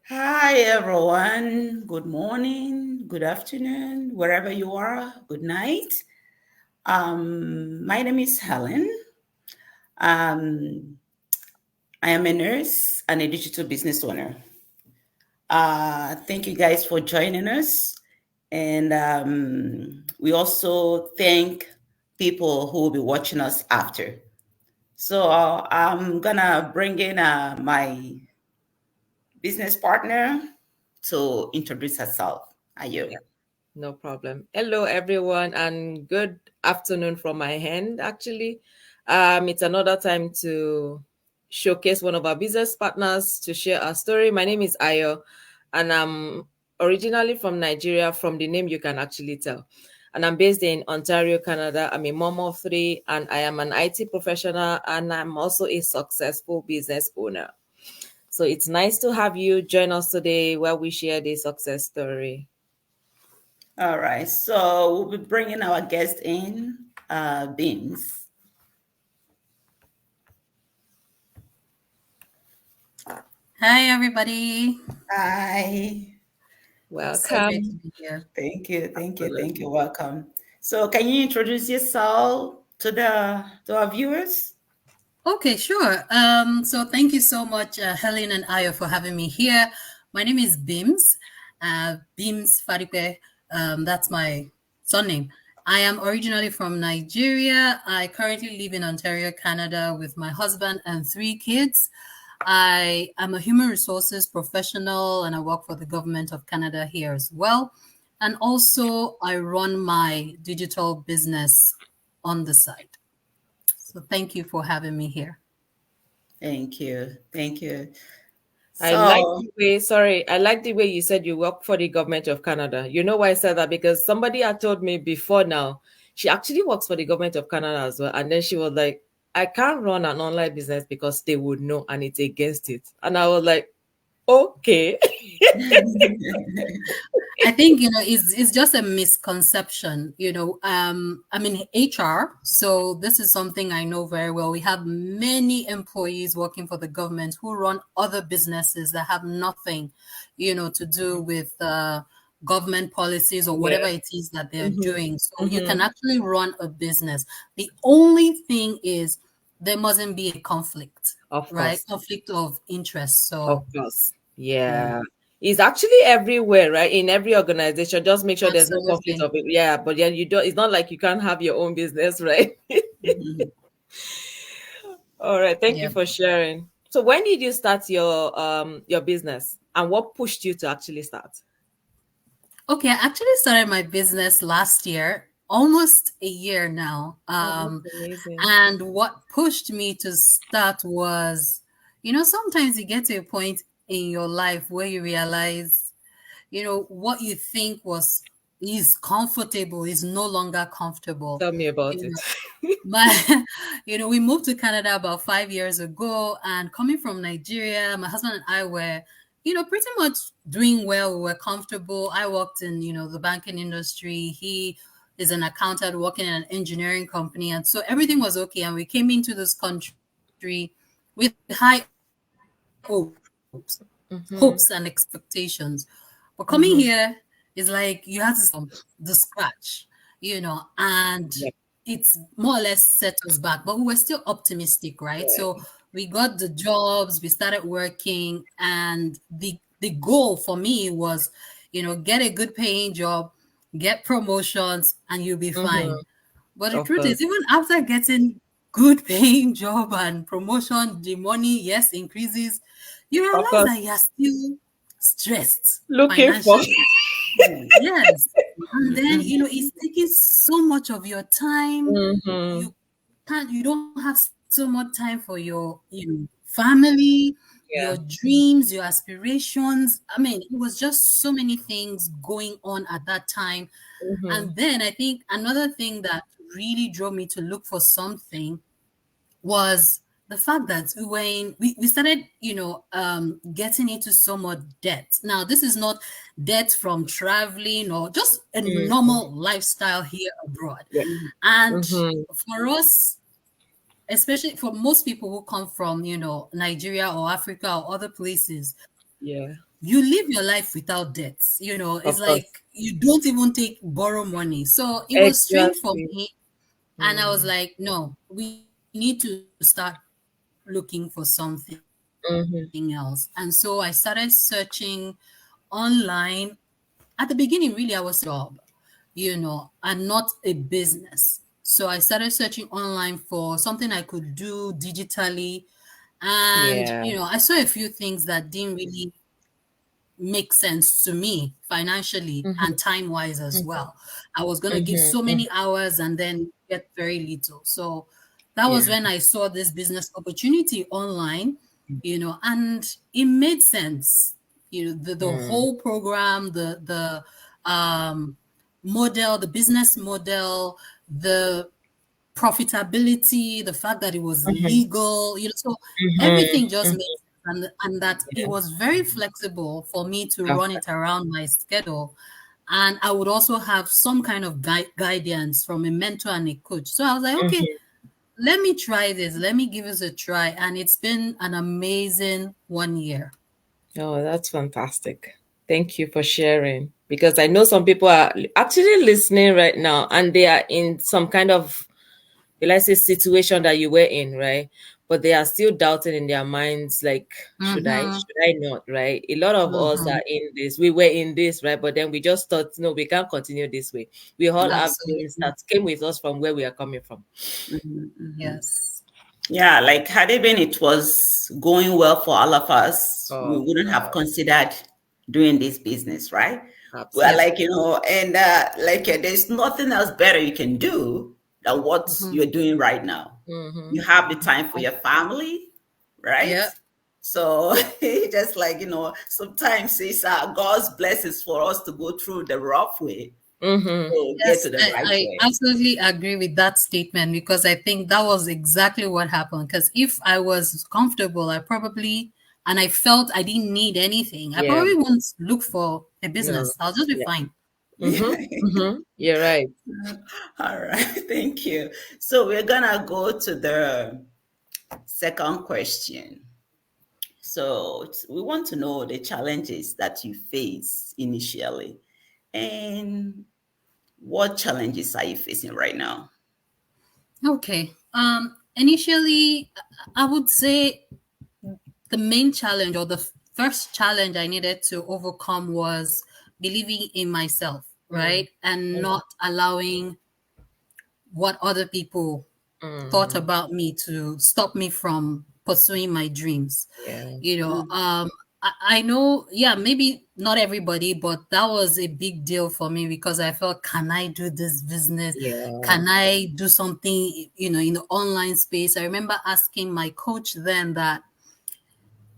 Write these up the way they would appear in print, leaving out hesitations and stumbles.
Hi, everyone. Good morning, good afternoon, wherever you are. Good night. My name is Helen. Um, I am a nurse and a digital business owner. Thank you guys for joining us. And we also thank people who will be watching us after. So I'm going to bring in my business partner to introduce herself. Are you? Yeah, no problem. Hello, everyone, and good afternoon from my hand. Actually, it's another time to showcase one of our business partners to share our story. My name is Ayo, and I'm originally from Nigeria. From the name, you can actually tell. And I'm based in Ontario, Canada. I'm a mom of three, and I am an IT professional, and I'm also a successful business owner. So it's nice to have you join us today where we share the success story. All right, so we'll be bringing our guest in, Bimz. Hi, everybody. Hi, So great to Welcome. be here. thank you. Absolutely. Welcome. So, can you introduce yourself to our viewers? Okay, sure. So thank you so much, Helen and Ayo, for having me here. My name is Bimz, Bimz Fad. That's my surname. I am originally from Nigeria. I currently live in Ontario, Canada, with my husband and three kids. I am a human resources professional and I work for the government of Canada here as well. And also, I run my digital business on the side. So, thank you for having me here. Thank you. I like So, the way, sorry, I like the way you said you work for the government of Canada. You know why I said that? Because somebody had told me before now, she actually works for the government of Canada as well. And then she was like, I can't run an online business because they would know and it's against it. And I was like, okay. I think it's just a misconception. I'm in HR, so this is something I know very well. We have many employees working for the government who run other businesses that have nothing, to do with government policies or Yeah. whatever it is that they're Mm-hmm. doing. So you can Mm-hmm. actually run a business. The only thing is there mustn't be a conflict, Of right? course. Conflict of interest. Of So course. yeah, Yeah. It's actually everywhere, right? In every organization. Just make sure there's no conflict absolutely. of it. Yeah, but yeah, you don't it's not like you can't have your own business, right? mhm. All right. Thank you Yeah. for sharing. So when did you start your business and what pushed you to actually start? Okay, I actually started my business last year, almost a year now. Oh, that's amazing. And what pushed me to start was, sometimes you get to a point in your life where you realize, what you think was is comfortable is no longer comfortable. Tell me about You it. know, my, we moved to Canada about 5 years ago, and coming from Nigeria, my husband and I were, pretty much doing well. We were comfortable. I worked in, the banking industry. He is an accountant working in an engineering company, and so everything was okay. And we came into this country with high hopes and Mm-hmm. expectations. But coming here is Mm-hmm. like you have to start from the scratch, and Yep. it's more or less set us back, but we were still optimistic, right? So Yeah. we got the jobs, we started working, and the goal for me was, get a good paying job, get promotions, and you'll be fine. Mm-hmm. But the Of truth course. is, even after getting good paying job and promotion, the money, yes, increases, you Of realize course. that you're still stressed Looking for. financially. Yes. And then, Mm-hmm. it's taking so much of your time. Mm-hmm. You don't have so much time for your, family, your Yeah. dreams, your aspirations. I mean, it was just so many things going on at that time. Mm-hmm. And then I think another thing that really drove me to look for something was the fact that we started, getting into so much debt. Now, this is not debt from traveling or just a Mm-hmm. normal lifestyle here abroad. Yeah. And Mm-hmm. for us, especially for most people who come from, Nigeria or Africa or other places, Yeah. you live your life without debts. It's Of course. like you don't even borrow money. So it was strange for Exactly. me. And I was Mm. like, no, we need to start looking for something else. And so I Mm-hmm. started searching online. At the beginning, really, I was job, and not a business. So I started searching online for something I could do digitally. And, Yeah. I saw a few things that didn't really make sense to me financially Mm-hmm. and time wise as well. I was going to give so Mm-hmm. many hours and then get very little. So that Yeah. was when I saw this business opportunity online, and it made sense. The Mm. whole program, the model, the business model, the profitability, the fact that it was Mm-hmm. legal, so everything just Mm-hmm. made sense. And that it Yeah. was very flexible for me to run Okay. it around my schedule. And I would also have some kind of guidance from a mentor and a coach. So I was like, okay, Mm-hmm. let me try this. Let me give this a try. And it's been an amazing 1 year. Oh, that's fantastic. Thank you for sharing. Because I know some people are actually listening right now and they are in some kind of, let's say, situation that you were in, right? But they are still doubting in their minds, like, should I, Mm-hmm. should I not, right? A lot of us Mm-hmm. are in this. We were in this, right? But then we just thought, no, we can't continue this way. We all have things Absolutely. that came with us from where we are coming from. Mhm, mhm. Yes. Yeah, like had it been it was going well for all of us, we Oh, wouldn't have God, considered doing this business, right? Well, Yeah. absolutely. like, and there's nothing else better you can do than what Mm-hmm. you're doing right now. Mm-hmm. You have the time for your family, right? Yeah. So just like, sometimes it's God's blessings for us to go through the rough way Mm-hmm. to get to Yes, the right I way. absolutely agree with that statement because I think that was exactly what happened. Because if I was comfortable, and I felt I didn't need anything, I Yeah. probably wouldn't look for a No. business. I'll just be Yeah. fine. Mm-hmm. Mm-hmm. You're right. All right, thank you. So we're gonna go to the second question. So we want to know the challenges that you face initially, and what challenges are you facing right now? Okay. Initially, I would say the main challenge or the first challenge I needed to overcome was believing in myself, Mm. right? And not allowing what other people thought Mm. about me to stop me from pursuing my dreams. Yeah. You know, Mm, I know, yeah, maybe not everybody, but that was a big deal for me because I felt, can I do this business? Yeah. Can I do something, in the online space? I remember asking my coach then that,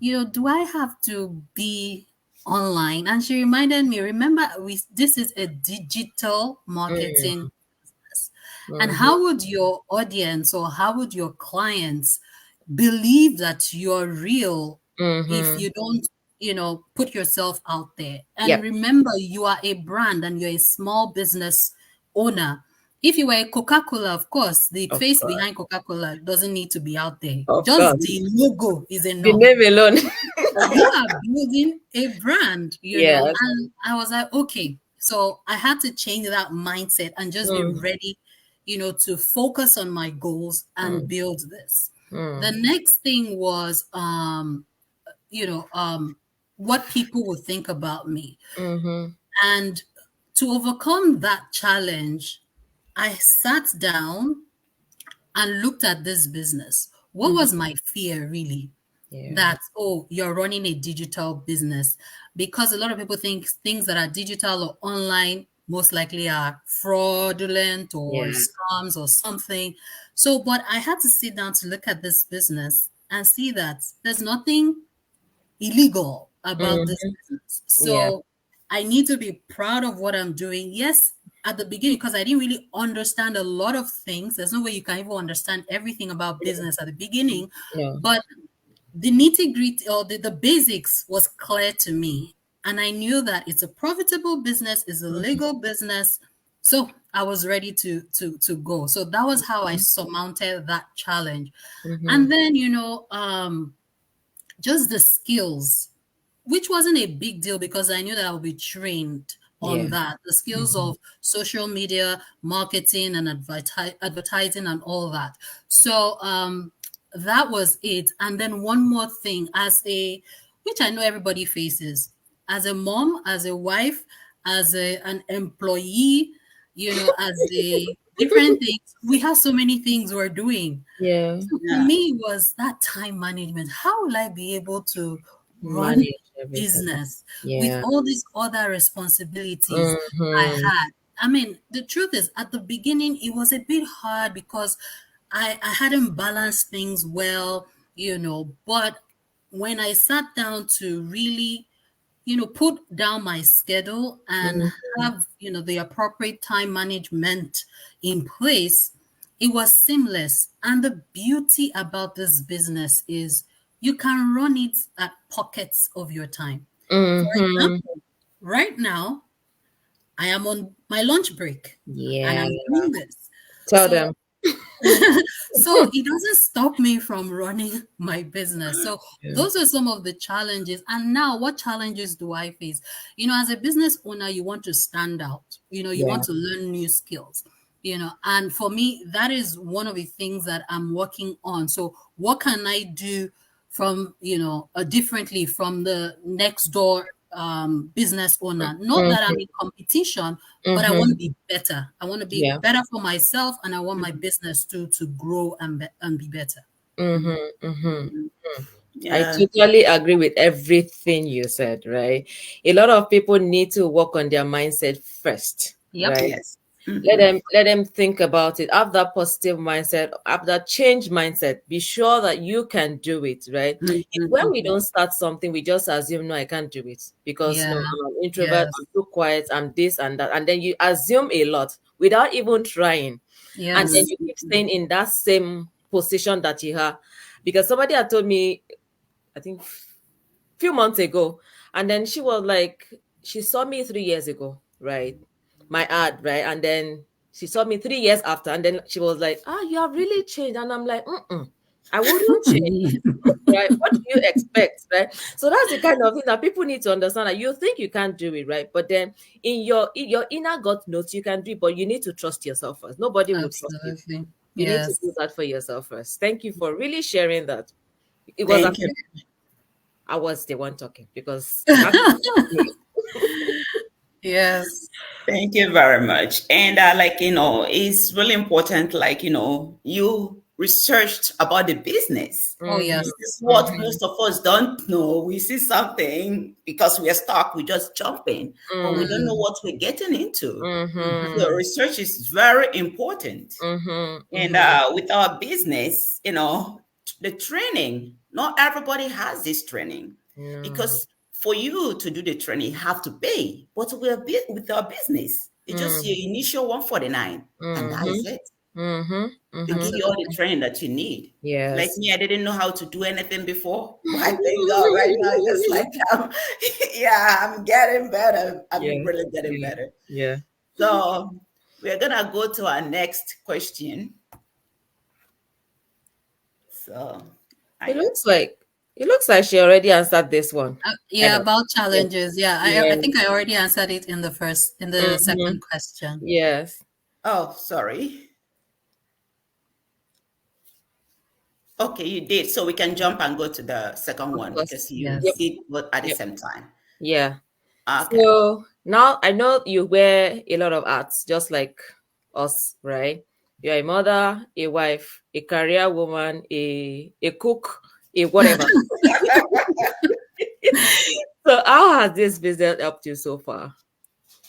do I have to be online? And she reminded me, remember, this is a digital Mm. marketing. And Mm-hmm. how would your audience or how would your clients believe that you're real if Mm-hmm. you don't, put yourself out there? And Yep. remember, you are a brand and you're a small business owner. If you were a Coca-Cola, of course, the Of face course. behind Coca-Cola doesn't need to be out there. Of Just course. the logo is The enough. name alone. But you are building a brand, Yes. and I was like, okay. So I had to change that mindset and just be Mm. ready, to focus on my goals and Mm. build this. The Mm. next thing was, you know, um, what people would think about me. Mm-hmm. And to overcome that challenge, I sat down and looked at this business. What Mm-hmm. was my fear really? Yeah. That, oh, you're running a digital business, because a lot of people think things that are digital or online most likely are fraudulent or Yeah. scams or something. So but I had to sit down to look at this business and see that there's nothing illegal about this Mm-hmm. business. Yeah. So I need to be proud of what I'm doing. Yes, at the beginning, because I didn't really understand a lot of things. There's no way you can even understand everything about business at the beginning. No. But the nitty gritty or the basics was clear to me. And I knew that it's a profitable business, it's a legal business. So I was ready to go. So that was how I surmounted that challenge. Mm-hmm. And then, just the skills. which wasn't a big deal because I knew that I would be trained Yeah. on that, the skills Mm-hmm. of social media, marketing, and advertising, and all that. So that was it. And then one more thing, which I know everybody faces, as a mom, as a wife, as an employee, as a different things. We have so many things we're doing. Yeah. So for Yeah. me, it was that time management. How will I be able to run Manage everything. business with Yeah. all these other responsibilities I Mm-hmm. had? I mean, the truth is, at the beginning, it was a bit hard because I hadn't balanced things well, but when I sat down to really put down my schedule and Mm-hmm. have, the appropriate time management in place, it was seamless. And the beauty about this business is you can run it at pockets of your time. For Mm-hmm. example, right now, I am on my lunch break and Yeah. I'm doing this. Tell So them. so it doesn't stop me from running my business. So Yeah. those are some of the challenges. And now, what challenges do I face? As a business owner, you want to stand out, you Yeah. want to learn new skills, and for me, that is one of the things that I'm working on. So, what can I do from, differently from the next door business owner? Not that I'm Mm-hmm. in competition, but I want Mm-hmm. to be better. I want to be Yeah. better for myself, and I want my business to grow and be better. Mm-hmm. Mm-hmm. Mhm. I Yeah. totally agree with everything you said, right? A lot of people need to work on their mindset first, Yep. right? Yes. Let Mhm. them think about it. Have that positive mindset, have that change mindset. Be sure that you can do it, right? Mhm. It's when we Mhm. don't start something, we just assume, no, I can't do it because Yeah. no, I'm an introvert, I'm Yes. too quiet, I'm this and that. And then you assume a lot without even trying. And then Yes. you keep staying in that same position that you have. Because somebody had told me, I think few months ago, and then she was like, she saw me 3 years ago, right? My ad, right? And then she saw me 3 years after, and then she was like, ah, you have really changed. And I'm like, mm-mm, I wouldn't change. Right? What do you expect, right? So that's the kind of thing that people need to understand, that you think you can't do it, right? But then in your inner gut knows you can do it, but you need to trust yourself first. Nobody will trust you. Absolutely. You need to do Yes. that for yourself first. Thank you for really sharing that. It was as Thank you. if I was the one talking because that's Yes. Thank you very much. And like it's really important. Like you researched about the business. Oh, mm-hmm, yes. This is what Hmm. most of us don't know. We see something because we are stuck. We just jump in, but we don't know Mm. what we're getting into. So mm-hmm, research is very important. mm-hmm, And mm-hmm. with our business, the training, not everybody has this training No. because for you to do the training, you have to pay. But with our business, it's just your Mm, initial 149, and that is mm-hmm, it. mm-hmm, They mm-hmm. give you all the Absolutely. training that you need. Like Yes. me, I didn't know how to do anything before, but I thank God right now, just like yeah, I'm getting better. I'm Yeah. really getting Yeah. better. Yeah. So we're gonna go to our next question. So It I looks like it looks like she already answered this one. Yeah, yeah. about Yeah. challenges. Yeah, I Yeah. think I already answered it in the Mm-hmm. second question. Yes. Oh, sorry. Okay, you did. So we can jump and go to the second Of one course. because you Yep. Yes. did both at the Yep. same time. Yeah. Okay. So now I know you wear a lot of hats, just like us, right? You're a mother, a wife, a career woman, a cook, a whatever. So how has this business helped you so far?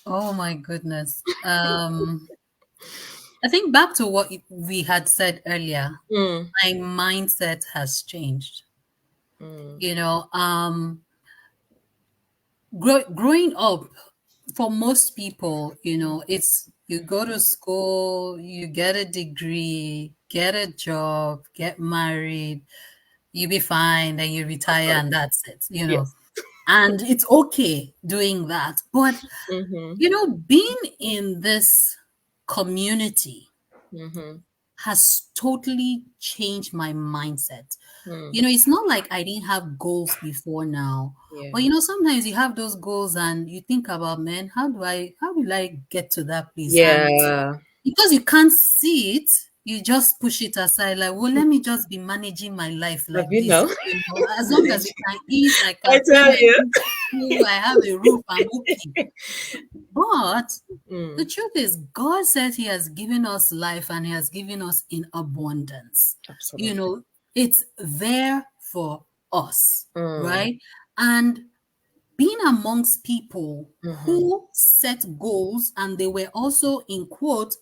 Oh my goodness. I think back to what we had said earlier. Mm, My mindset has changed. mm, You know, growing up, for most people, it's you go to school, you get a degree, get a job, get married, you be fine, then you retire, and that's it. yes. And it's okay doing that. But, Mm-hmm, being in this community, mm-hmm, has totally changed my mindset. Mm. It's not like I didn't have goals before now. Yeah. But sometimes you have those goals and you think about, man, how will I get to that place? And Yeah. because you can't see it, you just push it aside, like, well, let me just be managing my life Have like you this. know? As long as Manage. I can eat, I I can pay tell my you. bills, I have a roof, I'm okay. But the Mm. truth is, God says He has given us life and He has given us in abundance. Absolutely. It's there for us, Mm. right? And being amongst people Mm-hmm. who set goals and they were also in quote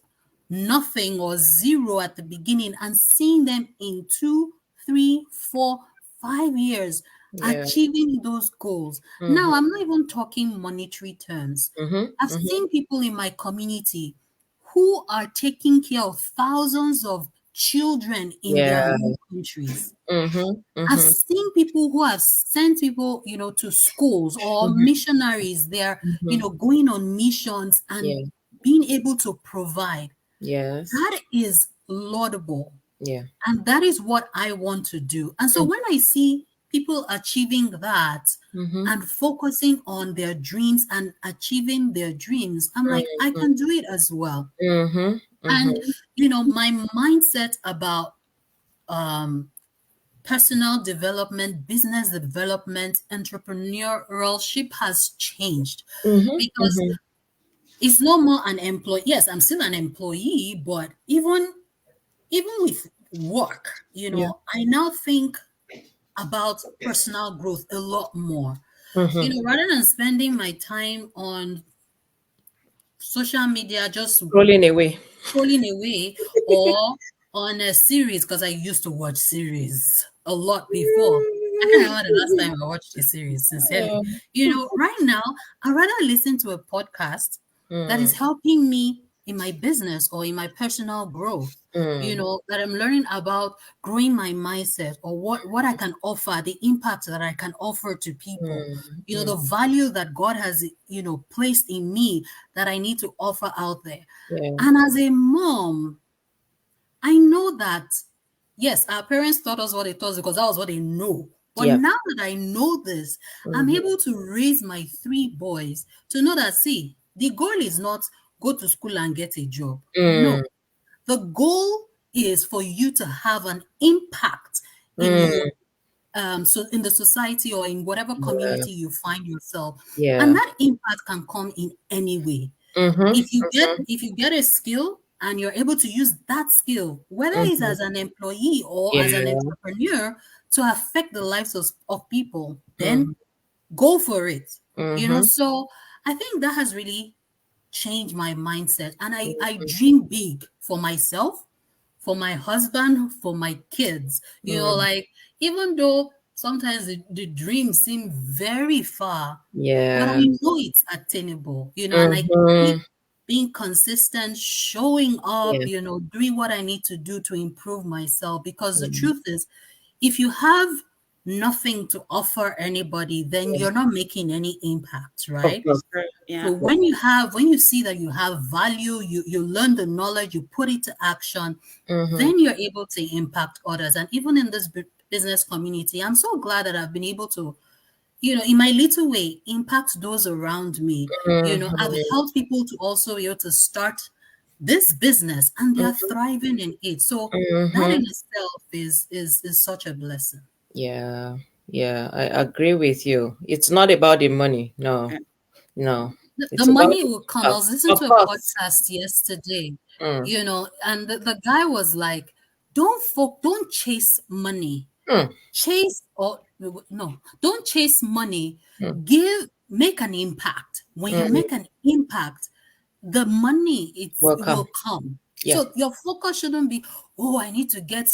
nothing or zero at the beginning, and seeing them in 2, 3, 4, 5 years Yeah. achieving those goals. Mm-hmm. Now, I'm not even talking monetary terms. Mm-hmm. I've Mm-hmm. seen people in my community who are taking care of thousands of children in their Yeah. home countries. Mm-hmm. I've Mm-hmm. seen people who have sent people, to schools, or Mm-hmm. missionaries. They're, Mm-hmm. going on missions and Yeah. being able to provide. Yes. That is laudable. Yeah. And that is what I want to do. And so Mm-hmm. when I see people achieving that Mm-hmm. and focusing on their dreams and achieving their dreams, I'm like, I Mm-hmm. can do it as well. Mm-hmm. And, Mm-hmm. my mindset about um, personal development, business development, entrepreneurship has changed because Mm-hmm. it's no more an employee. Yes, I'm still an employee, but even with work, Yeah. I now think about personal growth a lot more. Mm-hmm. Rather than spending my time on social media just Rolling away. scrolling away, or on a series, because I used to watch series a lot before. I can't remember the last time I watched a series, sincerely. Mm. Right now, I'd rather listen to a podcast that is Mm. helping me in my business or in my personal growth. Mm. That I'm learning about growing my mindset, or what I can offer, the impact that I can offer to people. Mm. The Mm. value that God has, placed in me that I need to offer out there. Yeah. And as a mom, I know that, yes, our parents taught us what they taught us because that was what they know. But Yeah. now that I know this, I'm Mm-hmm. able to raise my 3 boys to know that, see, the goal is not go to school and get a job. No, Mm. the goal is for you to have an impact in Mm. your so in the society or in whatever Yeah. community you find yourself. And Yeah. that impact can come in any way. Mm-hmm. If you get a skill and you're able to use that skill, whether it's Mm-hmm. as an employee or as an Yeah. entrepreneur, to affect the lives of people, then Mm-hmm. go for it. Mm-hmm. So I think that has really changed my mindset, and I dream big for myself, for my husband, for my kids. Mm. Like, even though sometimes the dreams seem very far, but I Yeah. know it's attainable, and I keep Mm-hmm. being consistent, showing up, Yeah. doing what I need to do to improve myself. Because the Mm. truth is, if you have nothing to offer anybody, then Yeah. you're not making any impact, Of right? course. So Yeah. when you see that you have value, you learn the knowledge, you put it to action, Mm-hmm. then you're able to impact others. And even in this business community, I'm so glad that I've been able to, in my little way, impact those around me. I've Mm-hmm. helped people to also be able to start this business, and they are Mm-hmm. thriving in it. So that Mm-hmm. in itself is such a blessing. Yeah. Yeah. I agree with you. It's not about the money. No. Yeah. No. The It's about money the will come. I impact. was listening Of to a course. podcast yesterday, Mm. and the guy was like, don't chase money. Mm. Chase or no, don't chase money. Mm. Make an impact. When you Mm. make an impact, the money it Welcome. will come. Yeah. So your focus shouldn't be, oh, I need to get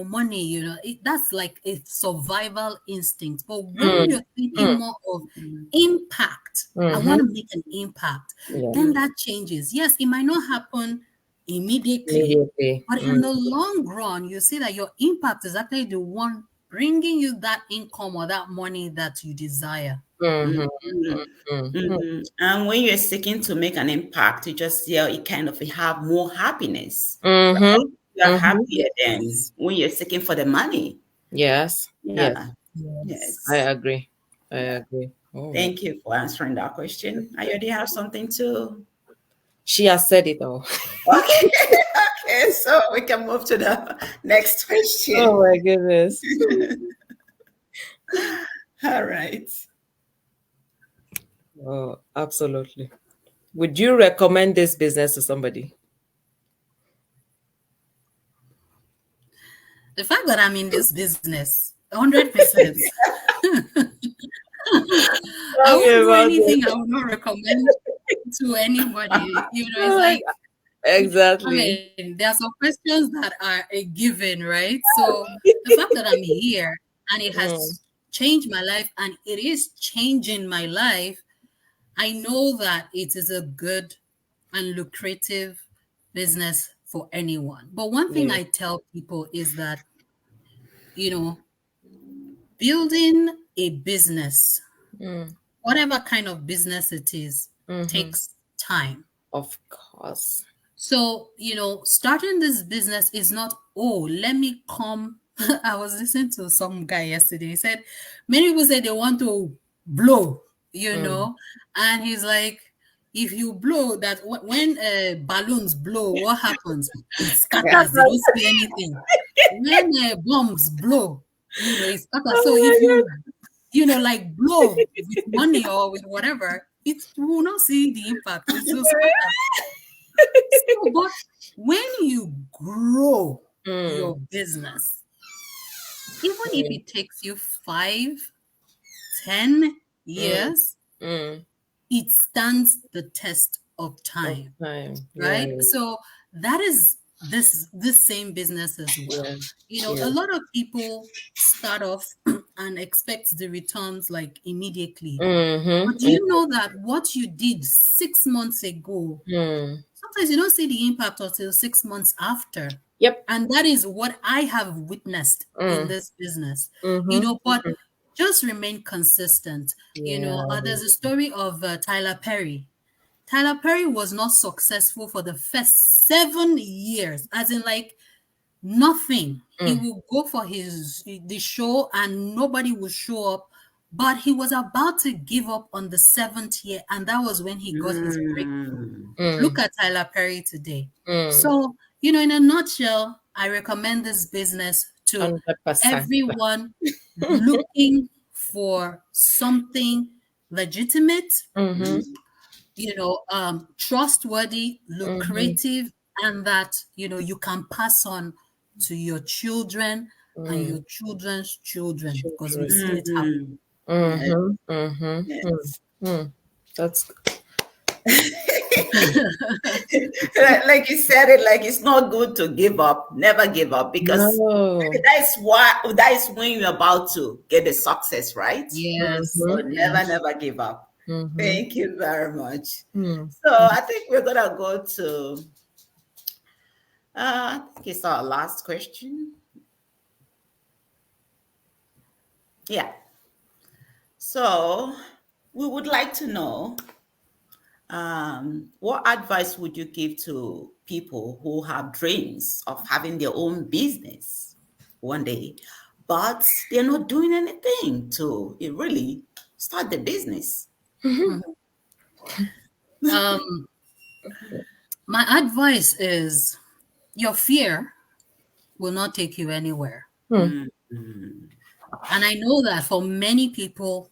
money. That's like a survival instinct. But when Mm. you're thinking Mm. more of Mm. impact, I Mm-hmm. want to make an impact, Yeah. then that changes. Yes, it might not happen immediately, Immediately. but in Mm. the long run, you see that your impact is actually the one bringing you that income or that money that you desire. Mm-hmm. Mhm. Mm-hmm. Mhm. And when you're seeking to make an impact, you just it kind of have more happiness. Mm-hmm. you're Mm-hmm. happier than when you're seeking for the money. Yes. Yes. Yeah. Yes. I Yes. agree. I Yeah. agree. All right. Thank you for answering that question. I already have something to. She has said it all. Okay. Okay. So we can move to the next Oh question. my goodness. All right. Oh, absolutely. Would you recommend this business to somebody? The fact that I'm in this business, 100%. I Tell me won't do about anything I it. would not recommend to anybody. It's like, I Exactly. mean, there are some questions that are a given, right? So the fact that I'm here and it Mm, has changed my life and it is changing my life, I know that it is a good and lucrative business for anyone. But one thing yeah. I tell people is that, you know, building a business, Mm, whatever kind of business it is, mm-hmm. takes time. Of course. So, starting this business is not, oh, let me come. I was listening to some guy yesterday. He said, many people say they want to blow, Mm. and he's like, if you blow that, when balloons blow, what happens? It scatters, they don't see anything. When bombs blow, it scatters. So if Oh like blow with money or with whatever, it will not see the impact. It will scatter. So, but when you grow my God. your business, even if Mm, it takes you 5, 10 mm, years, mm. it stands the test of Of time, time. right? Right. So that is this same business as well. Yeah. A Yeah. lot of people start off and expect the returns like immediately. But do Mm-hmm. you know that what you did 6 months ago, Mm. sometimes you don't see the impact until 6 months after? Yep. And that is what I have witnessed in Mm. this business. Mm-hmm. But just remain consistent. Yeah. There's a story of Tyler Perry. Tyler Perry was not successful for the first 7 years, as in like nothing. He Mm. will go for the show and nobody will show up. But he was about to give up on the seventh year, and that was when he got his breakthrough. Mm. Look Mm. at Tyler Perry today. Mm. So, in a nutshell, I recommend this business to 100%. everyone looking for something legitimate, Mm-hmm. trustworthy, Mm-hmm. lucrative, and that you can pass on to your children and Mm. your children's children, because we've Children. seen it happen. Mhm. Yes. Mm-hmm. Mm-hmm. Mm. Yes. Mm. That's Like you said it, like it's not good to give up. Never give up, because no. that is when you're about to get the success, right? Yes, So Mm-hmm. never, yes. never give up. Mm-hmm. Thank you very much. Mm. So I think we're gonna go to I think it's our last question. Yeah. So we would like to know, what advice would you give to people who have dreams of having their own business one day, but they're not doing anything to really start the business? Mhm. Um, my advice is your fear will not take you anywhere. Mm. Mm. And I know that for many people,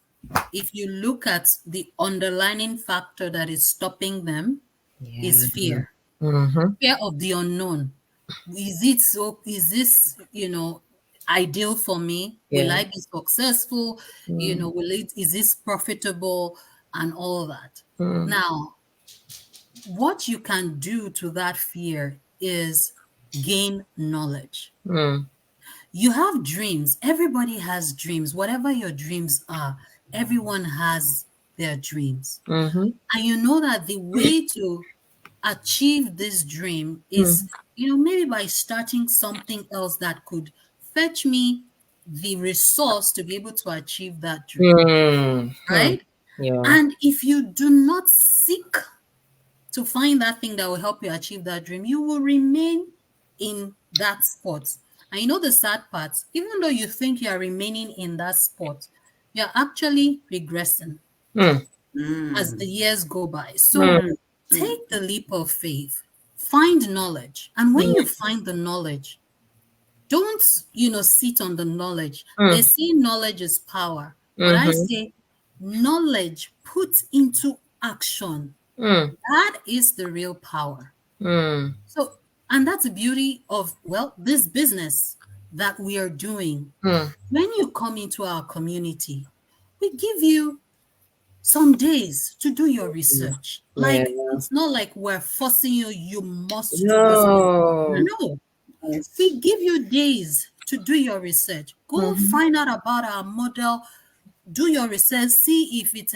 if you look at the underlying factor that is stopping them, is Yeah. fear. Mm-hmm. Fear of the unknown. Is this, ideal for me? Will Yeah. I be successful? Mm. Is this profitable and all that? Mm. Now, what you can do to that fear is gain knowledge. Mm. You have dreams. Everybody has dreams. Whatever your dreams are, everyone has their dreams. Mm-hmm. And you know that the way to achieve this dream is, Mm. maybe by starting something else that could fetch me the resource to be able to achieve that dream, Mm. Mm. right? Yeah. And if you do not seek to find that thing that will help you achieve that dream, you will remain in that spot. And you know the sad part, even though you think you are remaining in that spot, you're actually regressing Mm. as the Mm. years go by. So Mm. Mm. Mm. take the leap of faith, find knowledge. And when you Mm. find the knowledge, don't, sit on the knowledge. They Mm. say knowledge is power, but I Mhm. say knowledge put into action. Mm. That is the real power. Mm. So, and that's the beauty of, well, this business that we are doing. Mm. When you come into our community, we give you some days to do your research. Yeah. Like, it's not like we're forcing you, you must do this. No. No, Yes. we give you days to do your research. Go Mhm. find out about our model, do your research, see if fit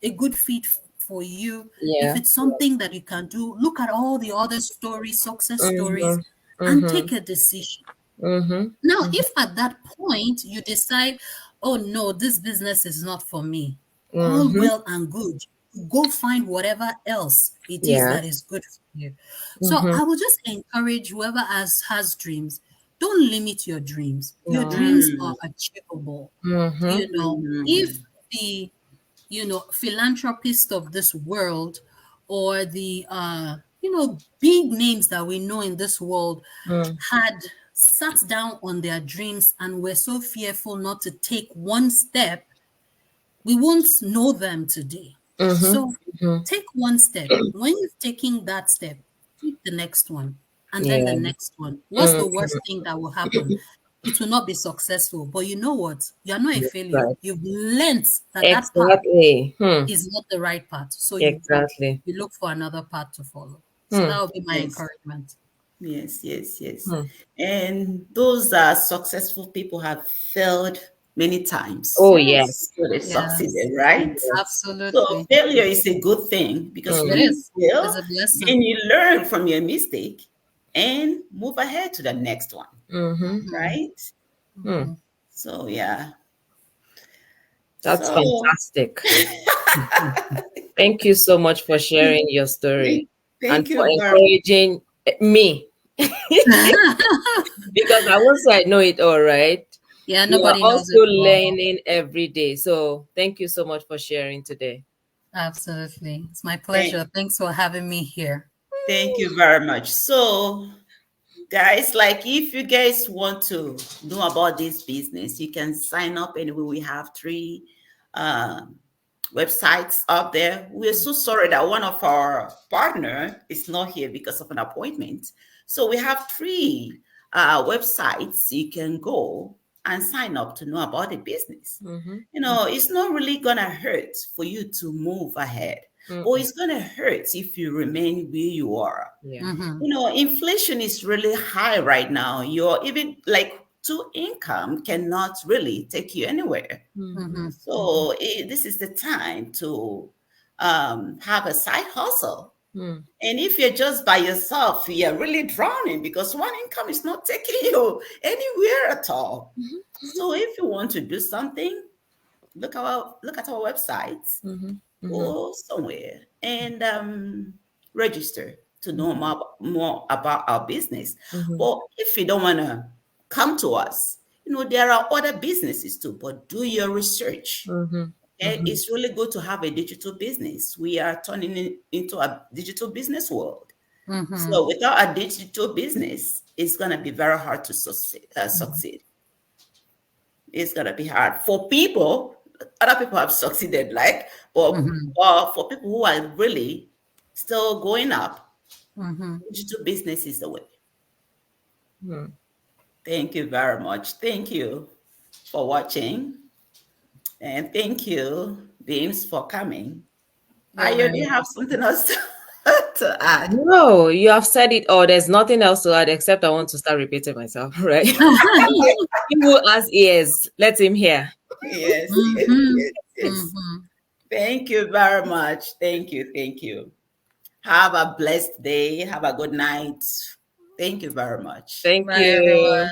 a good fit for you. If Yeah. it's something that you can do, look at all the other stories, success stories, Mhm. and Mhm. take a decision. Mhm. Now, Mhm. if at that point you decide, oh no, this business is not for me, all Mhm. well and good. Go find whatever else it is Yeah. that is good for you. So Mhm. I will just encourage whoever has dreams, don't limit your dreams. Your No. dreams Mm. are achievable. Mhm. If Mhm. the philanthropists of this world, or the big names that we know in this world, Mm. had sat down on their dreams and were so fearful not to take one step, we won't know them today. Mhm. So Mhm. take one step. When you've taken that step, take the next one, and then the Yeah. next one. What's Mm. the worst thing that will happen? It will not be successful. But you know what? You're not a That's failure. right. You've learned that that path Exactly. Hmm. is not the right path. So you go. Exactly. You look for another path to follow. So Hmm. that would be my Yes. encouragement. Yes, yes, yes. Hmm. And those successful people have failed many times Oh Yes. before they yes. Yes. succeeded, right? Yes. So Absolutely. failure is a good thing because It when Mm. you is. fail, It's a blessing. then you learn from your mistake and move ahead to the next one, Mhm. Mhm. right? Hmm. Mhm. So yeah. That's So fantastic. Thank you so much for sharing your story thank, and thank for you very encouraging me because I won't say I know it all, right? Yeah, You are nobody knows also it all. learning every day. So thank you so much for sharing today. Absolutely. It's my thank, pleasure. Thanks for having me here. thank you very much. So guys, like if you guys want to know about this business, you can sign up anyway. We have three um, websites up there. We're so sorry that one of our partner is not here because of an appointment. So we have three websites you can go and sign up to know about the business. Mhm. It's not really gonna hurt for you to move ahead, but Mm-mm. it's gonna hurt if you remain where you are. Yeah. Mm-hmm. Inflation is really high right now. You're even like two income cannot really take you anywhere. Mhm. Mm-hmm. Mm-hmm. So this is the time to have a side hustle. Mm. And if you're just by yourself, you're really drowning because one income is not taking you anywhere at all. Mhm. So if you want to do something, look at our website, Mhm. Mhm. go somewhere and register to know more about our business. Mhm. But if you don't want to come to us, there are other businesses too, but do your research. Mhm. Okay? Mhm. It's really good to have a digital business. We are turning into a digital business world. Mm-hmm. So without a digital business, it's going to be very hard to succeed. It's gonna be hard for people. Other people have succeeded, like, but Mm-hmm. for people who are really still going up, Mm-hmm. digital business is the way. Mm. Thank you very much. Thank you for watching, and thank you, Beams, for coming. You're I very already have welcome. something else to add. No, you have said it all. There's nothing else to add except I want to start repeating myself, right? He who has ears, let him hear. Yes, yes, Mm-hmm. yes, yes. Mm-hmm. Thank you very much. Thank you. Thank you. Have a blessed day. Have a good night. Thank you very much. Thank Bye, you. everyone.